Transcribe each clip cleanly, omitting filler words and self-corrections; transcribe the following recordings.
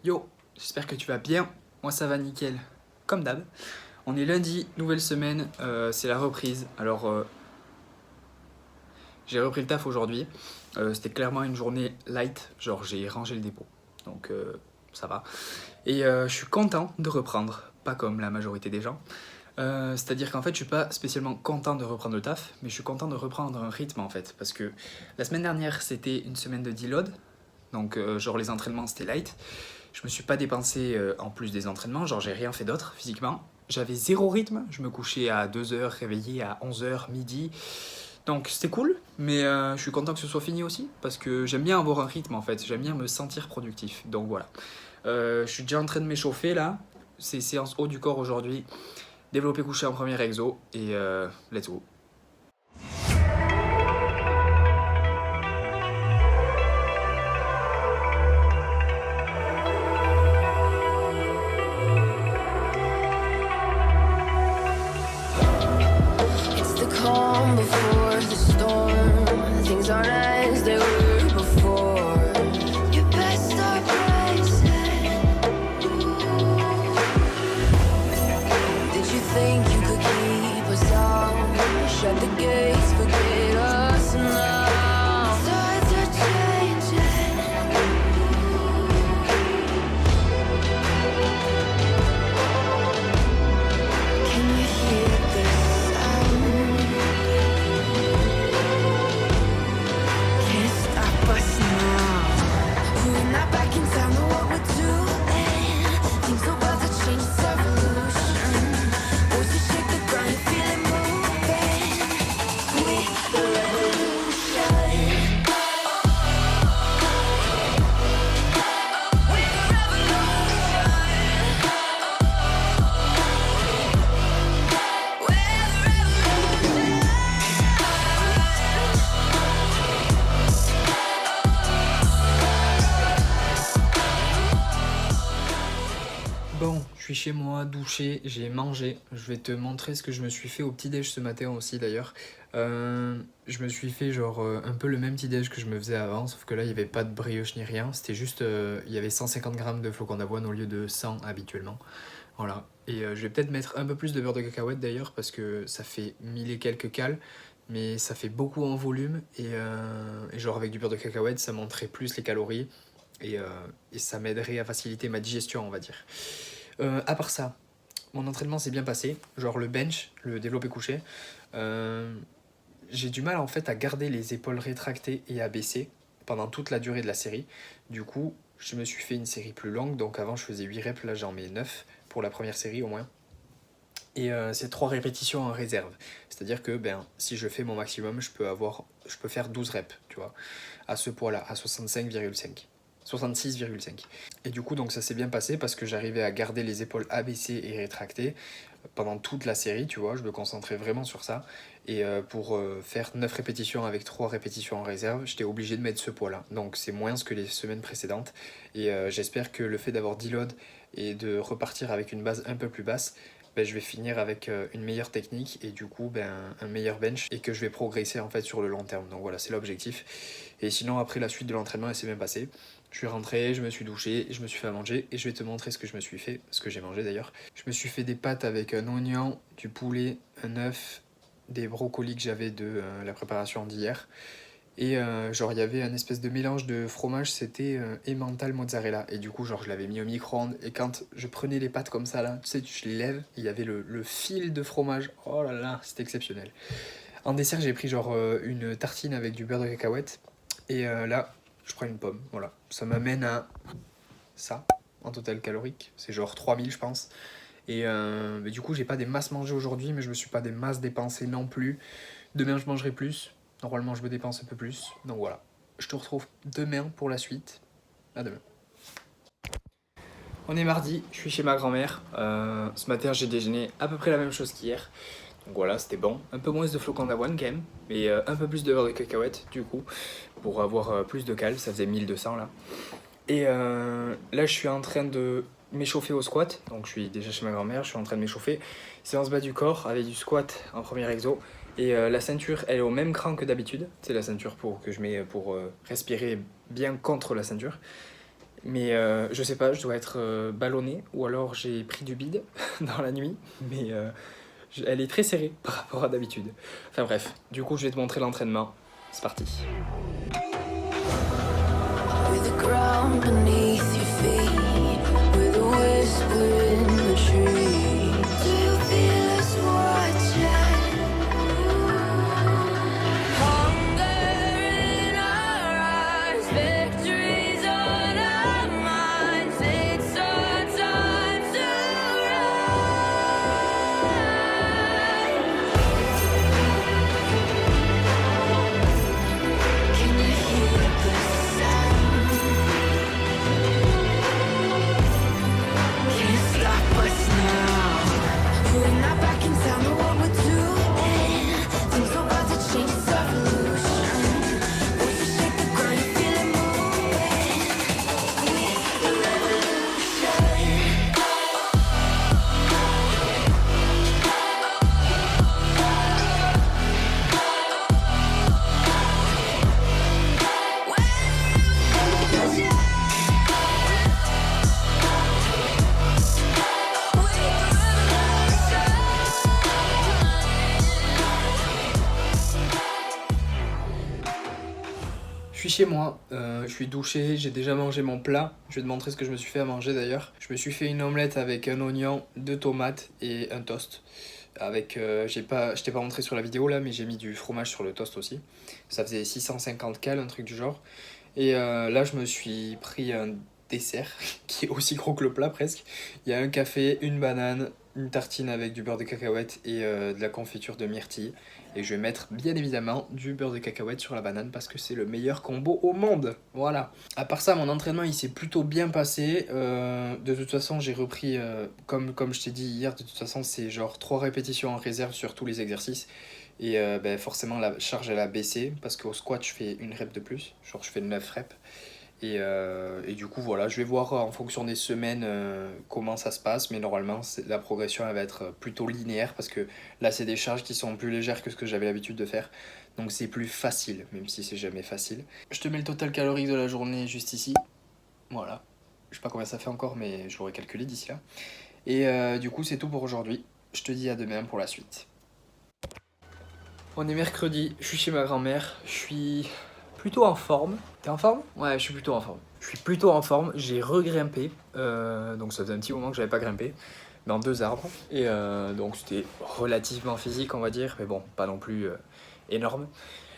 Yo, j'espère que tu vas bien. Moi ça va nickel, comme d'hab. On est lundi, nouvelle semaine, c'est la reprise. Alors j'ai repris le taf aujourd'hui. C'était clairement une journée light, genre j'ai rangé le dépôt. Donc ça va. Et je suis content de reprendre, pas comme la majorité des gens. C'est-à-dire qu'en fait je suis pas spécialement content de reprendre le taf, mais je suis content de reprendre un rythme en fait. Parce que la semaine dernière c'était une semaine de deload. Donc genre les entraînements c'était light. Je me suis pas dépensé en plus des entraînements, genre j'ai rien fait d'autre physiquement. J'avais zéro rythme, je me couchais à 2 heures, réveillé à 11 heures, midi. Donc c'était cool, mais je suis content que ce soit fini aussi, parce que j'aime bien avoir un rythme en fait, j'aime bien me sentir productif. Donc voilà. Je suis déjà en train de m'échauffer là, c'est séance haut du corps aujourd'hui. Développer couché en premier exo, et let's go. It's the calm before the storm. Things aren't as they were before. You best start rising. Did you think you could keep us out? Shut the gates, forget us now. Tides are changing. Can you hear the sound? Can't stop us now. We're not back in time, know what we're doing. Things are about to change, it's a revolution. Voices shake the ground, you feel it moving. We the revolution. We the revolution. Bon, je suis chez moi, douché, j'ai mangé. Je vais te montrer ce que je me suis fait au petit-déj ce matin aussi d'ailleurs. Je me suis fait genre un peu le même petit-déj que je me faisais avant, sauf que là il n'y avait pas de brioche ni rien. C'était juste, il y avait 150 grammes de flocons d'avoine au lieu de 100 habituellement. Voilà. Et je vais peut-être mettre un peu plus de beurre de cacahuète d'ailleurs, parce que ça fait 1000 et quelques cales, mais ça fait beaucoup en volume. Et genre avec du beurre de cacahuète, ça monterait plus les calories. Et ça m'aiderait à faciliter ma digestion, on va dire. À part ça, mon entraînement s'est bien passé, genre le bench, le développé couché. J'ai du mal en fait à garder les épaules rétractées et à baisser pendant toute la durée de la série. Du coup, je me suis fait une série plus longue, donc avant je faisais 8 reps, là j'en mets 9 pour la première série au moins. Et c'est 3 répétitions en réserve. C'est-à-dire que si je fais mon maximum, je peux faire 12 reps, tu vois, à ce poids-là, à 65,5. 66,5. Et du coup, donc ça s'est bien passé parce que j'arrivais à garder les épaules abaissées et rétractées pendant toute la série, tu vois, je me concentrais vraiment sur ça. Et pour faire 9 répétitions avec 3 répétitions en réserve, j'étais obligé de mettre ce poids-là. Donc c'est moins que les semaines précédentes. Et j'espère que le fait d'avoir deload et de repartir avec une base un peu plus basse, je vais finir avec une meilleure technique et du coup un meilleur bench, et que je vais progresser en fait sur le long terme. Donc voilà, c'est l'objectif. Et sinon après la suite de l'entraînement, elle s'est bien passée. Je suis rentré, je me suis douché, je me suis fait à manger, et je vais te montrer ce que je me suis fait, ce que j'ai mangé d'ailleurs. Je me suis fait des pâtes avec un oignon, du poulet, un œuf, des brocolis que j'avais de la préparation d'hier. Et genre il y avait un espèce de mélange de fromage, c'était emmental mozzarella. Et du coup genre je l'avais mis au micro-ondes, et quand je prenais les pâtes comme ça là, tu sais, je les lèves, il y avait le fil de fromage. Oh là là, c'était exceptionnel. En dessert j'ai pris genre une tartine avec du beurre de cacahuète. Et là je prends une pomme, voilà. Ça m'amène à ça, en total calorique. C'est genre 3000 je pense. Et mais du coup j'ai pas des masses mangées aujourd'hui, mais je me suis pas des masses dépensées non plus. Demain je mangerai plus. Normalement je me dépense un peu plus. Donc voilà. Je te retrouve demain pour la suite. À demain. On est mardi, je suis chez ma grand-mère. Ce matin j'ai déjeuné à peu près la même chose qu'hier. Donc voilà, c'était bon. Un peu moins de flocons d'avoine quand même, mais un peu plus de beurre de cacahuète du coup, pour avoir plus de cales. Ça faisait 1200 là. Et là je suis en train de m'échauffer au squat. Donc je suis déjà chez ma grand-mère, je suis en train de m'échauffer. Séance bas du corps avec du squat en premier exo. Et la ceinture, elle est au même cran que d'habitude. C'est la ceinture que je mets pour respirer bien contre la ceinture. Mais je sais pas, je dois être ballonné ou alors j'ai pris du bide dans la nuit. Mais elle est très serrée par rapport à d'habitude. Enfin bref, du coup je vais te montrer l'entraînement. C'est parti. With the ground beneath your feet, with a whisper in the trees. Do you feel us watching? Hunger in our eyes, victories on our minds. It's our time to rise. Can you hear the sound? Can't stop us now. We're not back in town, know what we're doing. Things are about to change, it's evolution. Voices shake the ground, you feel it moving. The revolution. Je suis chez moi, je suis douché, j'ai déjà mangé mon plat. Je vais te montrer ce que je me suis fait à manger d'ailleurs. Je me suis fait une omelette avec un oignon, 2 tomates et un toast. Avec, je t'ai pas montré sur la vidéo là, mais j'ai mis du fromage sur le toast aussi. Ça faisait 650 cal, un truc du genre. Et là, je me suis pris un dessert qui est aussi gros que le plat presque. Il y a un café, une banane, une tartine avec du beurre de cacahuète et de la confiture de myrtille. Et je vais mettre bien évidemment du beurre de cacahuète sur la banane parce que c'est le meilleur combo au monde. Voilà. À part ça, mon entraînement il s'est plutôt bien passé. De toute façon, j'ai repris, comme je t'ai dit hier, de toute façon, c'est genre 3 répétitions en réserve sur tous les exercices. Et forcément, la charge elle a baissé parce qu'au squat, je fais une rep de plus. Genre, je fais 9 reps. Et du coup, voilà, je vais voir en fonction des semaines comment ça se passe, mais normalement, la progression elle va être plutôt linéaire parce que là, c'est des charges qui sont plus légères que ce que j'avais l'habitude de faire. Donc, c'est plus facile, même si c'est jamais facile. Je te mets le total calorique de la journée juste ici. Voilà. Je sais pas combien ça fait encore, mais je l'aurai calculé d'ici là. Et du coup, c'est tout pour aujourd'hui. Je te dis à demain pour la suite. On est mercredi, je suis chez ma grand-mère, je suis plutôt en forme. T'es en forme? Ouais, je suis plutôt en forme. Je suis plutôt en forme, j'ai regrimpé, donc ça faisait un petit moment que j'avais pas grimpé, dans 2 arbres. Et donc c'était relativement physique on va dire, mais bon, pas non plus énorme.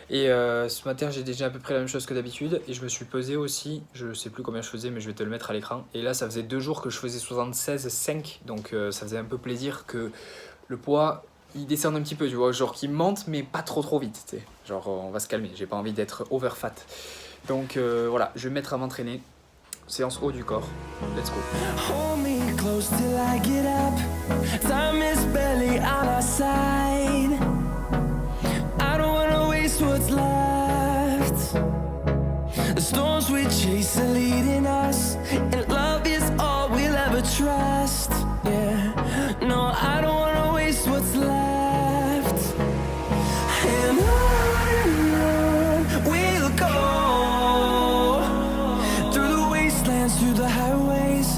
Et ce matin j'ai déjà à peu près la même chose que d'habitude, et je me suis pesé aussi, je sais plus combien je faisais, mais je vais te le mettre à l'écran. Et là ça faisait 2 jours que je faisais 76,5, donc ça faisait un peu plaisir que le poids il descend un petit peu, tu vois, genre qu'il monte mais pas trop vite, tu sais. Genre on va se calmer, j'ai pas envie d'être over fat. Donc voilà, je vais me mettre à m'entraîner. Séance haut du corps. Let's go. Hold me close till I get up. Time is barely on our side. I don't wanna waste what's left. The storms we chase are leading us, and love is all we'll ever trust. Yeah, no, I don't wanna waste what's left. And on we'll go, through the wastelands, through the highways,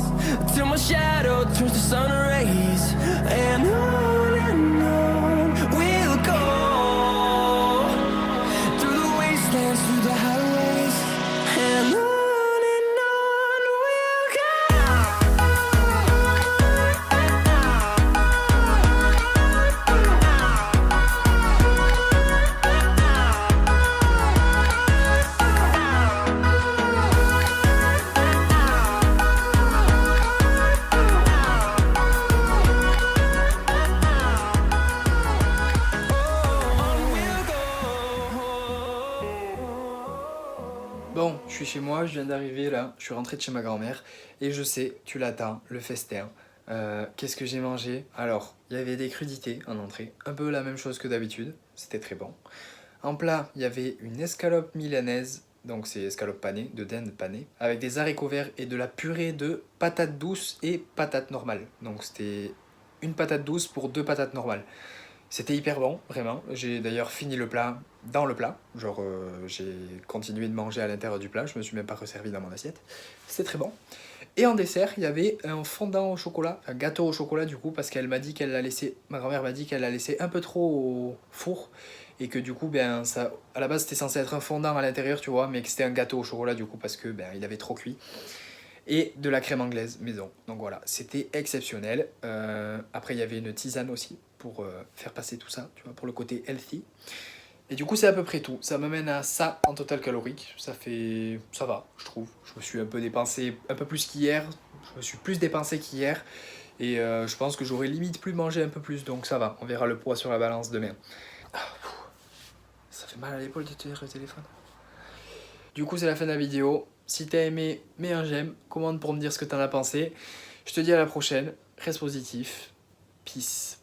till my shadow turns to sun rays. And on we'll go, through the wastelands, through the highways. And on we'll Bon, je suis chez moi, je viens d'arriver là, je suis rentré de chez ma grand-mère et je sais, tu l'attends, le festin. Qu'est-ce que j'ai mangé? Alors, il y avait des crudités en entrée, un peu la même chose que d'habitude, c'était très bon. En plat, il y avait une escalope milanaise, donc c'est escalope panée, de dinde panée, avec des haricots verts et de la purée de patates douces et patates normales. Donc c'était une patate douce pour 2 patates normales. C'était hyper bon, vraiment. J'ai d'ailleurs fini le plat dans le plat. Genre, j'ai continué de manger à l'intérieur du plat. Je me suis même pas resservi dans mon assiette. C'était très bon. Et en dessert, il y avait un fondant au chocolat, un gâteau au chocolat du coup, parce qu'elle m'a dit qu'elle l'a laissé, ma grand-mère m'a dit qu'elle l'a laissé un peu trop au four. Et que du coup, ben, ça, à la base, c'était censé être un fondant à l'intérieur, tu vois, mais que c'était un gâteau au chocolat du coup, parce que ben, il avait trop cuit. Et de la crème anglaise maison. Donc voilà, c'était exceptionnel. Après, il y avait une tisane aussi pour faire passer tout ça, tu vois, pour le côté healthy. Et du coup, c'est à peu près tout. Ça m'amène à ça en total calorique. Ça va, je trouve. Je me suis un peu dépensé un peu plus qu'hier. Je me suis plus dépensé qu'hier. Et je pense que j'aurais limite plus mangé un peu plus. Donc ça va, on verra le poids sur la balance demain. Ça fait mal à l'épaule de tenir le téléphone. Du coup, c'est la fin de la vidéo. Si t'as aimé, mets un j'aime, commente pour me dire ce que t'en as pensé. Je te dis à la prochaine. Reste positif. Peace.